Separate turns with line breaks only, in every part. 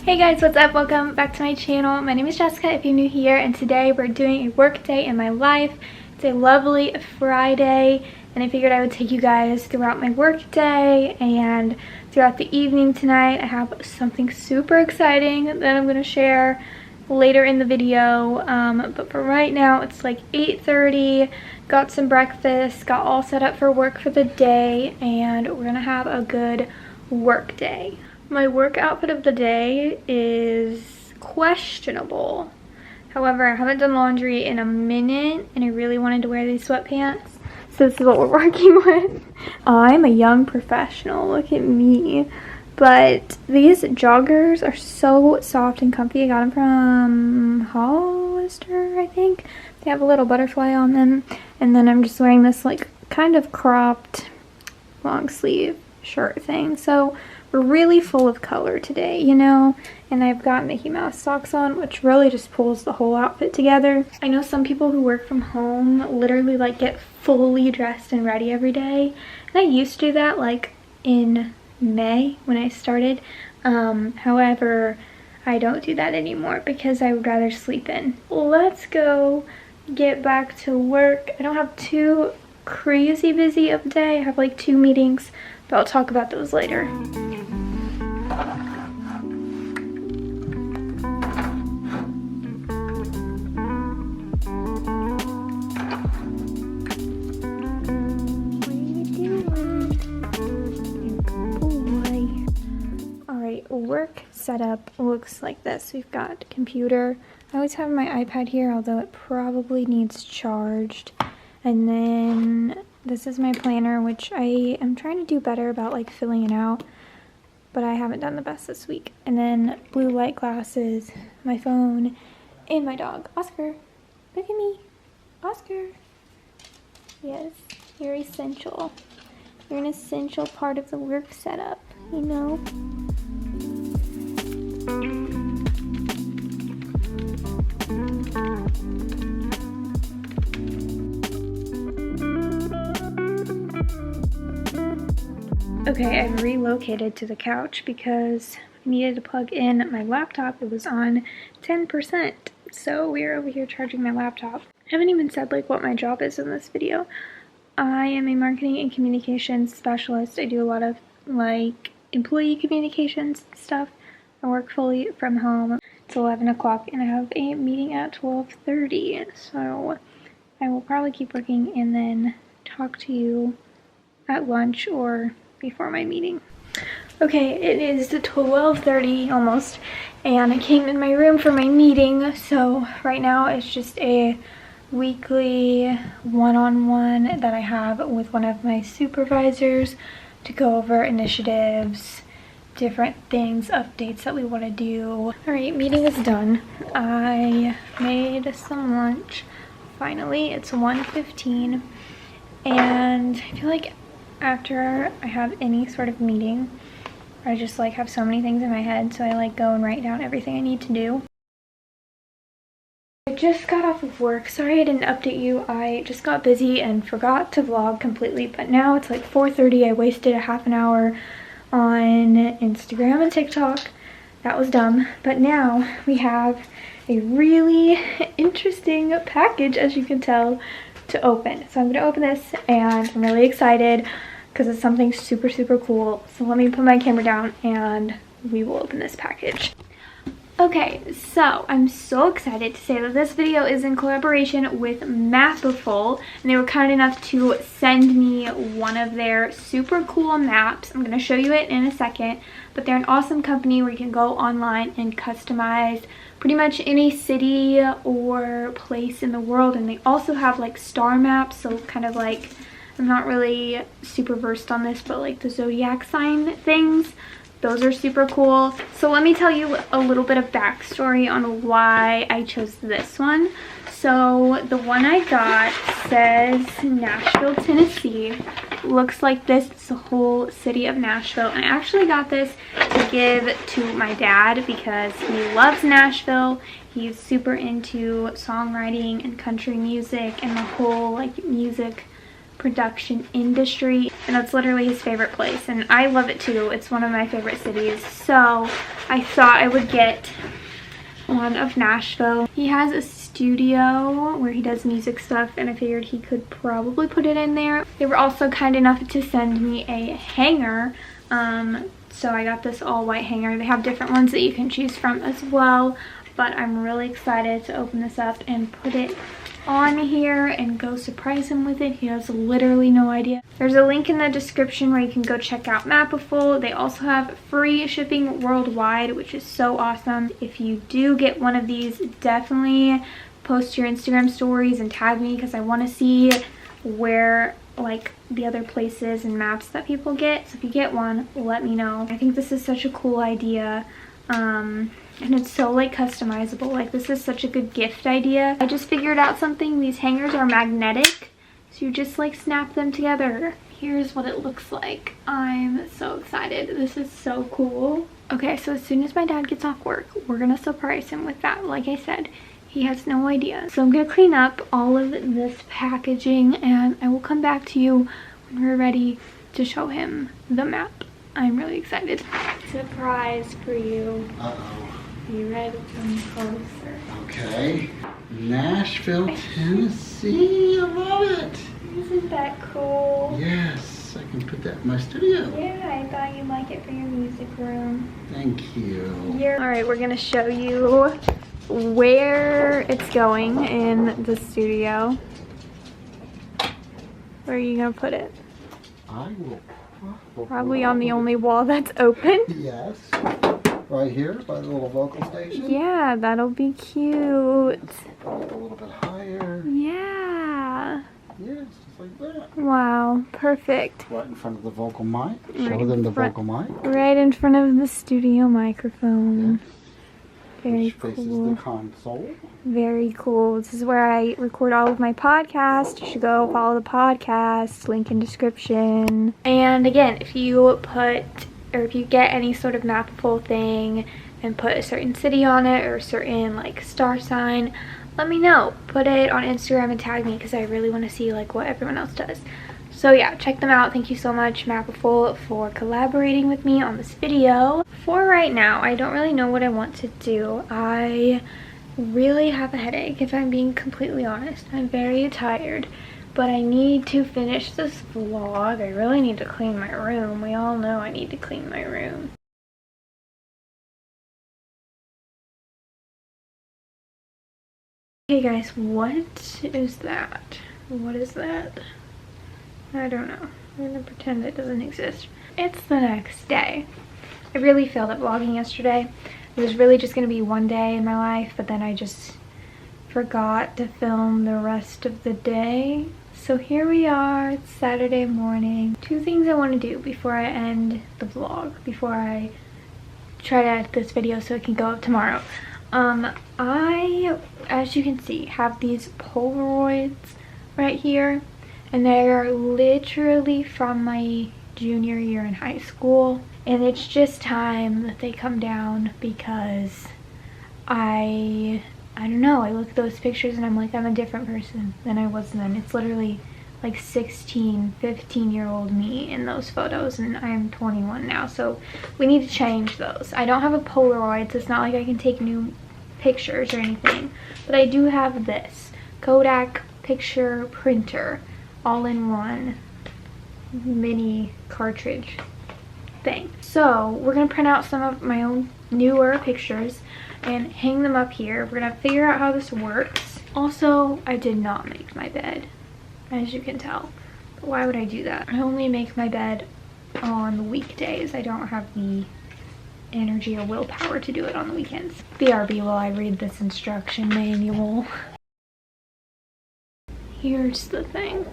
Hey guys, what's up? Welcome back to my channel. My name is Jessica if you're new here, and today we're doing a work day in my life. It's a lovely Friday, and I figured I would take you guys throughout my work day and throughout the evening tonight. I have something super exciting that I'm going to share later in the video, but for right now it's like 8:30. Got some breakfast, got all set up for work for the day, and we're gonna have a good work day. My work outfit of the day is questionable. However, I haven't done laundry in a minute and I really wanted to wear these sweatpants, so this is what we're working with. I'm a young professional, look at me. But these joggers are so soft and comfy. I got them from Hollister, I think. They have a little butterfly on them. And then I'm just wearing this like kind of cropped long sleeve shirt thing. So we're really full of color today, you know? And I've got Mickey Mouse socks on, which really just pulls the whole outfit together. I know some people who work from home literally like get fully dressed and ready every day. And I used to do that like in May when I started. However, I don't do that anymore because I would rather sleep in. Let's go get back to work. I don't have too crazy busy of a day. I have like 2 meetings, but I'll talk about those later. Work setup looks like this. We've got computer. I always have my iPad here, although it probably needs charged. And then this is my planner, which I am trying to do better about like filling it out, but I haven't done the best this week. And then blue light glasses, my phone, and my dog. Oscar, look at me. Oscar. Yes, you're essential. You're an essential part of the work setup, you know? Okay, I've relocated to the couch because I needed to plug in my laptop. It was on 10%, so we're over here charging my laptop. I haven't even said like what my job is in this video. I am a marketing and communications specialist. I do a lot of like employee communications stuff. I work fully from home. It's 11 o'clock and I have a meeting at 12:30, so I will probably keep working and then talk to you at lunch or before my meeting. Okay, it is 12:30 almost, and I came in my room for my meeting. So right now it's just a weekly one-on-one that I have with one of my supervisors to go over initiatives, different things, updates that we want to do. Alright, meeting is done. I made some lunch. Finally, it's 1:15, and I feel like after I have any sort of meeting, I just like have so many things in my head, so I like go and write down everything I need to do. I just got off of work. Sorry I didn't update you. I just got busy and forgot to vlog completely, but now it's like 4:30. I wasted a half an hour on Instagram and TikTok. That was dumb. But now we have a really interesting package, as you can tell, to open. So I'm going to open this and I'm really excited because it's something super, super cool. So let me put my camera down and we will open this package. Okay, so I'm so excited to say that this video is in collaboration with Mapiful, and they were kind enough to send me one of their super cool maps. I'm going to show you it in a second, but they're an awesome company where you can go online and customize pretty much any city or place in the world. And they also have like star maps, so kind of like, I'm not really super versed on this, but like the zodiac sign things. Those are super cool. So let me tell you a little bit of backstory on why I chose this one. So the one I got says Nashville, Tennessee. Looks like this. It's the whole city of Nashville. And I actually got this to give to my dad because he loves Nashville. He's super into songwriting and country music and the whole like music production industry, and that's literally his favorite place, and I love it too. It's one of my favorite cities, so I thought I would get one of Nashville. He has a studio where he does music stuff, and I figured he could probably put it in there. They were also kind enough to send me a hanger, so I got this all white hanger. They have different ones that you can choose from as well, but I'm really excited to open this up and put it on here and go surprise him with it. He has literally no idea. There's a link in the description where you can go check out Mapiful. They also have free shipping worldwide, which is so awesome. If you do get one of these, definitely post your Instagram stories and tag me, because I want to see where like the other places and maps that people get. So if you get one, let me know. I think this is such a cool idea. And it's so like customizable. Like, this is such a good gift idea. I just figured out something. These hangers are magnetic, so you just like snap them together. Here's what it looks like. I'm so excited. This is so cool. Okay, so as soon as my dad gets off work, we're gonna surprise him with that. Like I said, he has no idea. So I'm gonna clean up all of this packaging, and I will come back to you when we're ready to show him the map. I'm really excited. Surprise for you.
Uh-oh.
You ready? Come closer.
Okay. Nashville, Tennessee. I love it.
Isn't that cool?
Yes, I can put that in my studio.
Yeah, I thought you'd like it for your music room.
Thank you.
All right, we're gonna show you where it's going in the studio. Where are you gonna put it?
I will
Probably on the only wall that's open.
Yes. Right here by the little vocal station.
Yeah, that'll be cute.
Probably a little bit higher.
Yeah.
Yes, just like that.
Wow, perfect.
Right in front of the vocal mic.
Right
Show
in
them the
front.
vocal mic.
Right in front of the studio microphone.
Yes.
Very
Which faces
cool.
the console.
Very cool. This is where I record all of my podcasts. You should go follow the podcast. Link in description. And again, if you get any sort of Mapiful thing and put a certain city on it or a certain like star sign, let me know. Put it on Instagram and tag me, because I really want to see like what everyone else does. So yeah, check them out. Thank you so much, Mapiful, for collaborating with me on this video. For right now, I don't really know what I want to do. I really have a headache, if I'm being completely honest. I'm very tired, but I need to finish this vlog. I really need to clean my room. We all know I need to clean my room. Hey guys, what is that? What is that? I don't know. I'm gonna pretend it doesn't exist. It's the next day. I really failed at vlogging yesterday. It was really just gonna be one day in my life, but then I just forgot to film the rest of the day. So here we are, it's Saturday morning. Two things I want to do before I end the vlog, before I try to edit this video so it can go up tomorrow. I, as you can see, have these Polaroids right here, and they are literally from my junior year in high school, and it's just time that they come down, because I don't know, I look at those pictures and I'm like, I'm a different person than I was then. It's literally like 16, 15-year-old me in those photos, and I'm 21 now, so we need to change those. I don't have a Polaroid, so it's not like I can take new pictures or anything, but I do have this Kodak picture printer, all-in-one mini cartridge thing. So we're gonna print out some of my own newer pictures and hang them up here. We're gonna figure out how this works. Also, I did not make my bed, as you can tell. But why would I do that? I only make my bed on the weekdays. I don't have the energy or willpower to do it on the weekends. BRB while I read this instruction manual. Here's the thing.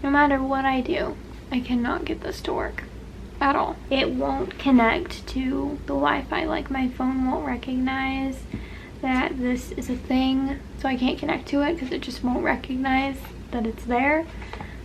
No matter what I do, I cannot get this to work at all. It won't connect to the Wi-Fi. Like, my phone won't recognize that this is a thing, so I can't connect to it because it just won't recognize that it's there.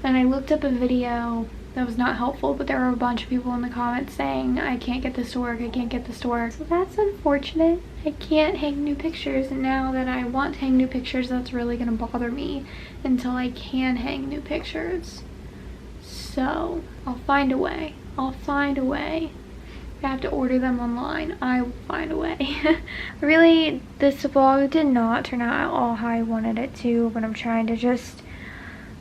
And I looked up a video that was not helpful, but there were a bunch of people in the comments saying, I can't get this to work, I can't get this to work. So that's unfortunate. I can't hang new pictures, and now that I want to hang new pictures, that's really gonna bother me until I can hang new pictures. So I'll find a way. I'll find a way. I have to order them online. I will find a way. Really, this vlog did not turn out all how I wanted it to, but I'm trying to just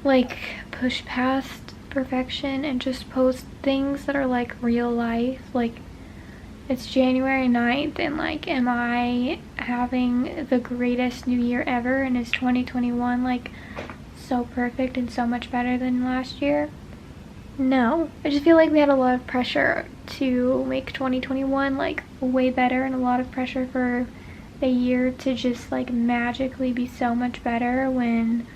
like push past perfection and just post things that are like real life. Like, it's January 9th and like, am I having the greatest new year ever, and is 2021 like so perfect and so much better than last year? No. I just feel like we had a lot of pressure to make 2021 like way better, and a lot of pressure for the year to just like magically be so much better when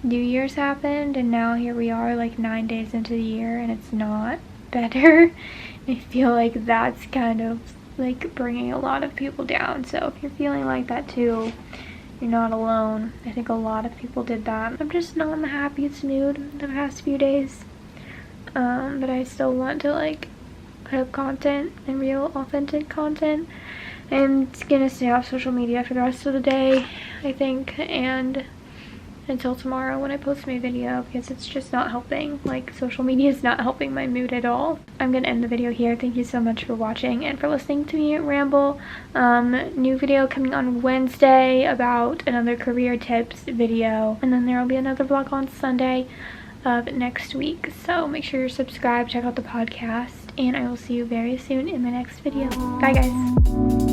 New Year's happened, and now here we are like 9 days into the year and it's not better. I feel like that's kind of like bringing a lot of people down. So if you're feeling like that too, you're not alone. I think a lot of people did that. I'm just not in the happiest mood the past few days. But I still want to like put up content and real authentic content. I'm gonna stay off social media for the rest of the day, I think, and until tomorrow when I post my video, because it's just not helping. Like, social media is not helping my mood at all. I'm gonna end the video here. Thank you so much for watching and for listening to me ramble. New video coming on Wednesday about another career tips video, and then there will be another vlog on Sunday of next week. So make sure you're subscribed, check out the podcast, and I will see you very soon in my next video. Bye guys.